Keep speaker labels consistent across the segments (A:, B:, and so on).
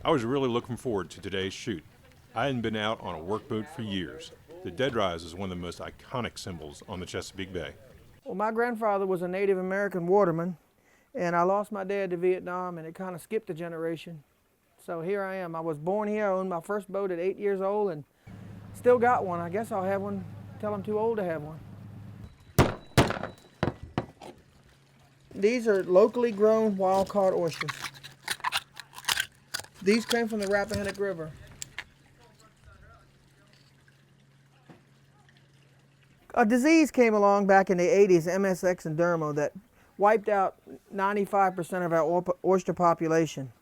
A: I was really looking forward to today's shoot. I hadn't been out on a workboat for years. The Dead Rise is one of the most iconic symbols on the Chesapeake Bay.
B: Well, my grandfather was a Native American waterman, and I lost my dad to Vietnam, and it kind of skipped a generation. So here I am. I was born here. I owned my first boat at 8 years old and still got one. I guess I'll have one till I'm too old to have one. These are locally grown wild-caught oysters. These came from the Rappahannock River. A disease came along back in the 80s, MSX and Dermo, that wiped out 95% of our oyster population.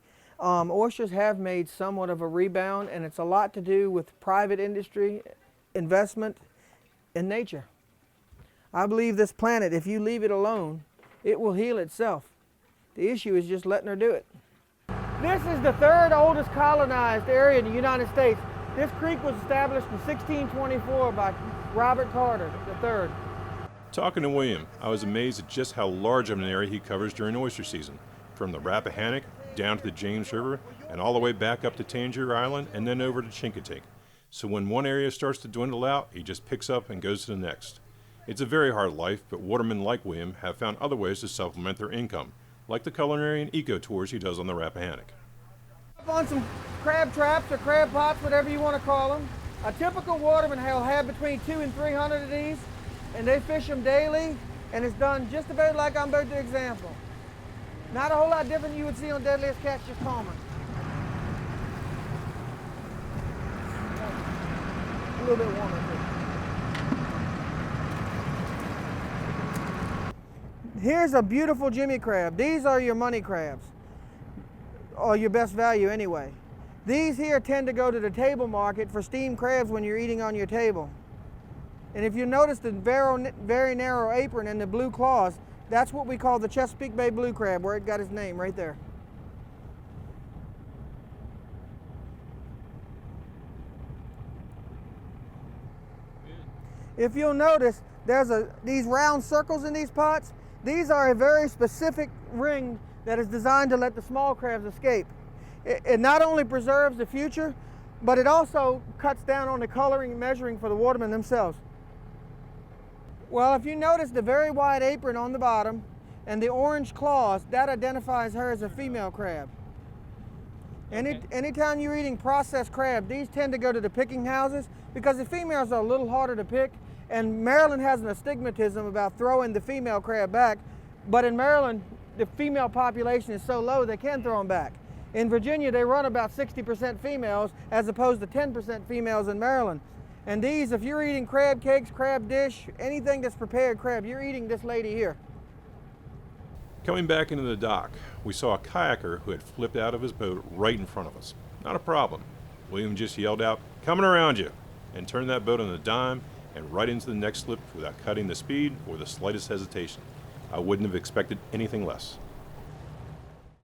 B: Oysters have made somewhat of a rebound, and it's a lot to do with private industry, investment, and nature. I believe this planet, if you leave it alone, it will heal itself. The issue is just letting her do it. This is the third oldest colonized area in the United States. This creek was established in 1624 by Robert Carter III.
A: Talking to William, I was amazed at just how large of an area he covers during oyster season, from the Rappahannock down to the James River and all the way back up to Tangier Island and then over to Chincoteague. So when one area starts to dwindle out, he just picks up and goes to the next. It's a very hard life, but watermen like William have found other ways to supplement their income, like the culinary and eco tours he does on the Rappahannock.
B: On some crab traps or crab pots, whatever you want to call them. A typical waterman will have between 200 and 300 of these, and they fish them daily, and it's done just about like I'm about to example. Not a whole lot different than you would see on Deadliest Catch, just calmer. A little bit warmer too. Here's a beautiful Jimmy crab. These are your money crabs, or your best value anyway. These here tend to go to the table market for steamed crabs when you're eating on your table. And if you notice the very narrow apron and the blue claws, that's what we call the Chesapeake Bay blue crab, where it got its name right there. If you'll notice, there's these round circles in these pots. These are a very specific ring that is designed to let the small crabs escape. It not only preserves the future, but it also cuts down on the coloring and measuring for the watermen themselves. Well, if you notice the very wide apron on the bottom and the orange claws, that identifies her as a female crab. Anytime you're eating processed crab, these tend to go to the picking houses because the females are a little harder to pick, and Maryland has an astigmatism about throwing the female crab back, but in Maryland, the female population is so low they can throw them back. In Virginia, they run about 60% females as opposed to 10% females in Maryland. And these, if you're eating crab cakes, crab dish, anything that's prepared crab, you're eating this lady here.
A: Coming back into the dock, we saw a kayaker who had flipped out of his boat right in front of us. Not a problem. William just yelled out, "Coming around you," and turned that boat on a dime and right into the next slip without cutting the speed or the slightest hesitation. I wouldn't have expected anything less.